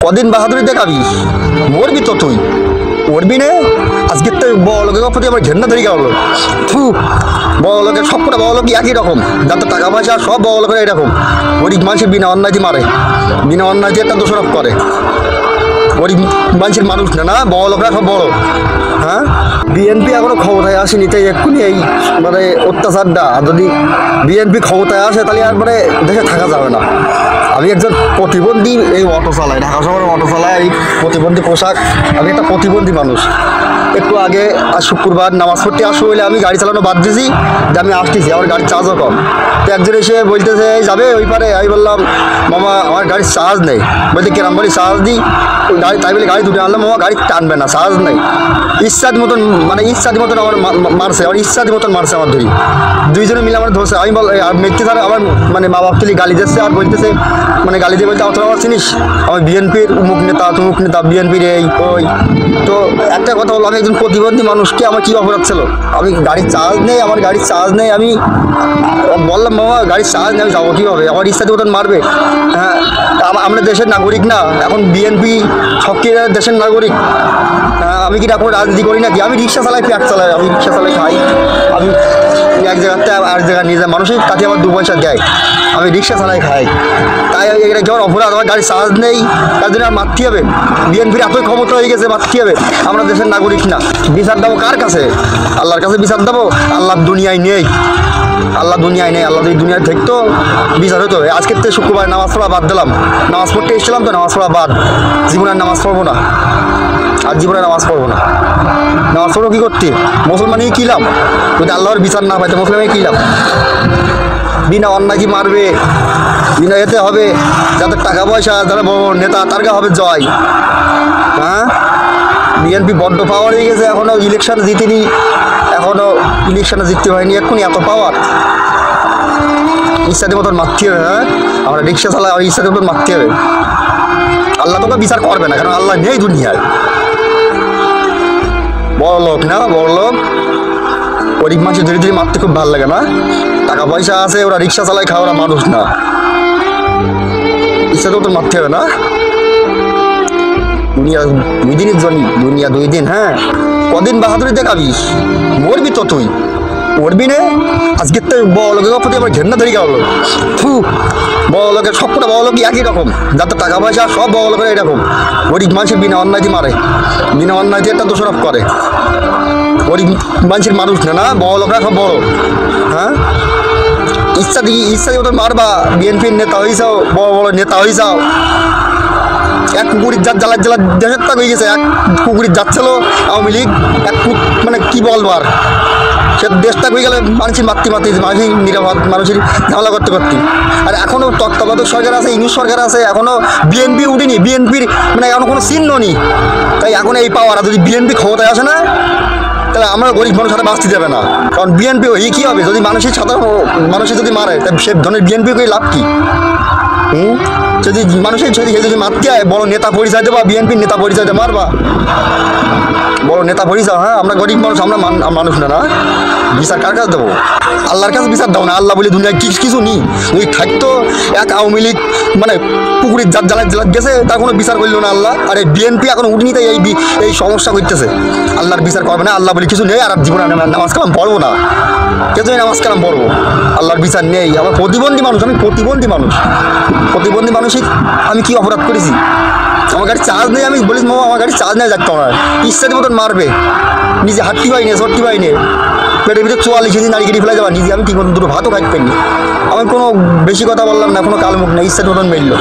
কদিন বাহাদুরি দেখাবি, মরবি তো তুই, মরবি না। আজকের তো বড় লোকের প্রতি আমার ঘেন্না ধরে গেল। বড় লোকের সবকটা বড় লোক একই রকম, যাদের টাকা পয়সা সব বড় লোকেরা এরকম। গরিব মানুষের বিনা অন্যায় মারে, বিনা অন্যায় একটা দোষারোপ করে। গরিব মানুষের মানুষ না, না বড় লোকরা সব বড়। হ্যাঁ, বিএনপি এখনো ক্ষমতায় আসেনি, তাই এক্ষুনি এই মানে অত্যাচারটা, আর যদি বিএনপি ক্ষমতায় আসে তাহলে আর মানে দেশে থাকা যাবে না। আমি একজন প্রতিবন্ধী, এই অটো চালাই, ঢাকা শহরে অটো চালাই, এই প্রতিবন্ধী পোশাক, আমি একটা প্রতিবন্ধী মানুষ। একটু আগে আজ শুক্রবার নামাজ পড়তে আসবো বলে আমি গাড়ি চালানো বাদ দিয়েছি, যে আমি আসতেছি, আমার গাড়ির চার্জও কম। তো একজন এসে বলতেছে যাবে ওই পারে, আমি বললাম মামা আমার গাড়ির চার্জ নেই। বলতে কেরাম বলি চার্জ দিই গাড়ি, তাই বলে গাড়ি দুটো আনলাম, মামা গাড়ি টানবে না, চার্জ নেই। ইচ্ছাদি মতন মানে ইচ্ছাদি মতন আমার মারছে, আমার ইচ্ছাদি মতন মারছে আমার ধরি। দুইজনে মিলে আমার ধরছে। আমি বল মেট্রি স্যার আমার মানে মা বাপ তুলি গালি দিচ্ছে, আর বলতেছে মানে গালি দিয়ে বলতে অত আমার চিনিস, আমি বিএনপির উমুক নেতা তুমুক নেতা, বিএনপির এই ওই। তো একটা কথা বললো, আমি একজন প্রতিবন্ধী মানুষকে আমার কী অপরাধ ছিল? আমি গাড়ির চার্জ নেই, আমার গাড়ির চার্জ নেই। আমি বললাম মামা গাড়ির চার্জ নেই, আমি যাবো কীভাবে? আমার ইচ্ছাদি মতন মারবে। হ্যাঁ, আমরা দেশের নাগরিক না, এখন বিএনপি সব কি দেশের নাগরিক? আমি কি এখন রাজনীতি করি নাকি? আমি রিক্সা চালাই, ফ্ল্যাট চালাই, আমি রিক্সা চালাই, খাই। আমি এক জায়গাতে আর জায়গায় নিয়ে যায়, মানুষের কাছে আমার 2 পয়সা দেয়, আমি রিক্সা চালাই, খাই। তাই এটা কেমন অপরাধ? আমার গাড়ির চার্জ নেই, তার জন্য আর মারতে হবে? বিএনপির এতই ক্ষমতা হয়ে গেছে, মারতে হবে? আমরা দেশের নাগরিক না। বিচার দেবো কার কাছে? আল্লাহর কাছে বিচার দেবো? আল্লাহ দুনিয়ায় নেই, আল্লাহ দুনিয়ায় নেই। আল্লাহ যদি দুনিয়ায় থাকতো বিচার হতো। আজকের থেকে শুক্রবার নামাজ পড়া বাদ দিলাম, নামাজ পড়তে এসেছিলাম তো নামাজ পড়া বাদ, জীবনে আর নামাজ পড়বো না, আর জীবনে নামাজ পড়বো না। নামাজ পড়বো কী করতে? মুসলমানই কিলাম, যদি আল্লাহর বিচার না পাইতো মুসলমানই কিলাম। বিনা অন্যায় কি মারবে, বিনা এতে হবে। যাদের টাকা পয়সা, যারা বড় নেতা, তার গা হবে জয়। হ্যাঁ, বিএনপি বড্ড পাওয়ার হয়ে গেছে, এখনও ইলেকশন জিতেনি, এখনও ইলেকশনে জিততে হয়নি, এক্ষুনি এত পাওয়ার। ইচ্ছাদি মতন মারতে হবে। হ্যাঁ, আমরা রিক্সা চালাই, আর ইচ্ছাদি মতন মারতে হবে। আল্লাহ তোকে বিচার করবে না, কারণ আল্লাহ নেই দুনিয়ায়। বড় লোক না, বড় লোক গরিব মানুষের ধীরে ধীরে মারতে খুব ভালো লাগে না? টাকা পয়সা আছে, ওরা রিক্সা চালায়, খাওয়া, ওরা মানুষ না। ইচ্ছা তো মারতে হবে না? দুনিয়া 2 দিনের জন্য, দুনিয়া 2 দিন। হ্যাঁ, কদিন বাহাদুরি দেখাবি, মরবি তো তুই, মরবি না। আজকের তো বড় লোকের প্রতি আমার ঘেন্না ধরে গেল। বড় লোকের সবকটা বড় লোক একই রকম, যাদের টাকা পয়সা সব বড় লোকেরা এরকম। গরিব মানুষের বিনা অন্যায় মারে, বিনা অন্যায় একটা দোষারোপ করে। গরিব মানুষের মানুষ না, না বড় লোকরা সব বড়। হ্যাঁ, ইচ্ছাদি মতন মারবা। বিএনপির নেতা হয়ে যাও, বড় বড় নেতা হয়ে যাও। এক কুকুরের জাত জ্বালা দেশের তাক হয়ে গেছে। এক কুকুরের জাত ছিল আওয়ামী লীগ, এক মানে কি বলবার, সে দেশটা হয়ে গেলে মানুষের মাতৃ মানুষের নিরাপদ, মানুষের ঝামেলা করতে। আর এখনও তত্ত্বাবধায়ক সরকার আছে, ইংলিশ সরকার আছে, এখনও বিএনপি উঠেনি, বিএনপির মানে এখনও কোনো চিহ্ন নেই। তাই এখন এই পাওয়ার, যদি বিএনপি ক্ষমতায় আসে না, তাহলে আমরা গরিব মানুষ সাথে বাঁচতে দেবে না। কারণ বিএনপি হয়ে কী হবে? যদি মানুষের সাধারণ মানুষের যদি মারে, তাই সে ধরনের বিএনপি করে লাভ কী? যদি মানুষের যদি মারতে হয়, বড় নেতা পরিচয় দেবা, বিএনপির নেতা পরিচয় দিয়ে মারবা, বড় নেতা পরিচয়। হ্যাঁ, আমরা গরিব মানুষ, আমরা মানুষ না, না। বিচার কার কাছে দেবো? আল্লাহর কাছে বিচার দাও না। আল্লাহ বলে দুনিয়ায় কিছু নেই। ওই থাকতো এক আওয়ামী লীগ মানে পুকুরের জাত জ্বালা গেছে, তার কোনো বিচার করলো না আল্লাহ। আর এই বিএনপি এখন উঠেনি, তাই এই সমস্যা করতেছে। আল্লাহর বিচার করবে না, আল্লাহ বলে কিছু নেই। আর জীবনে নামাজ কালাম পড়বো না, কেজন্য নামাজ কালাম পড়বো? আল্লাহর বিচার নেই। আমার প্রতিবন্ধী মানুষ, আমি প্রতিবন্ধী মানুষ। প্রতিবন্ধী মানুষই আমি কি অপরাধ করেছি? আমার গাড়ি চার্জ নেই, আমি বলিস মামা আমার গাড়ি চার্জ নেই, যাচ্ছে আমার ইচ্ছাদি মতন মারবে। নিজে হাঁটতে পাইনি, চড়তে পাইনি, পেটের ভিতরে 44 কেজি নাড়ি কেটে ফেলে যাবা নিজে। আমি ঠিক মতো 2 ভাতও খাইতে পারিনি। আমি কোনো বেশি কথা বললাম না, কোনো কালমুখ না, ইচ্ছাদি মতন মেরল।